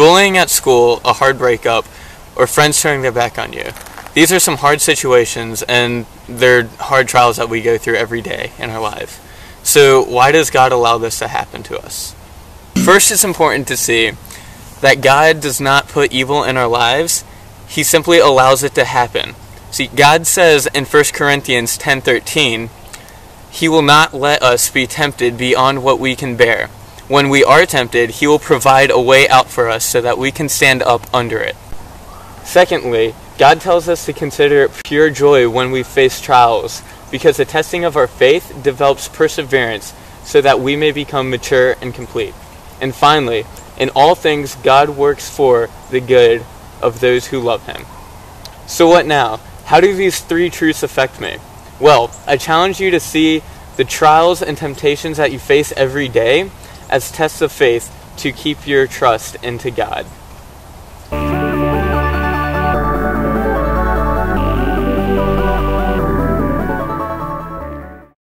Bullying at school, a hard breakup, or friends turning their back on you. These are some hard situations, and they're hard trials that we go through every day in our life. So why does God allow this to happen to us? First, it's important to see that God does not put evil in our lives. He simply allows it to happen. See, God says in 1 Corinthians 10:13, He will not let us be tempted beyond what we can bear. When we are tempted, He will provide a way out for us so that we can stand up under it. Secondly, God tells us to consider it pure joy when we face trials, because the testing of our faith develops perseverance so that we may become mature and complete. And finally, in all things, God works for the good of those who love Him. So what now? How do these three truths affect me? Well, I challenge you to see the trials and temptations that you face every day as tests of faith to keep your trust into God.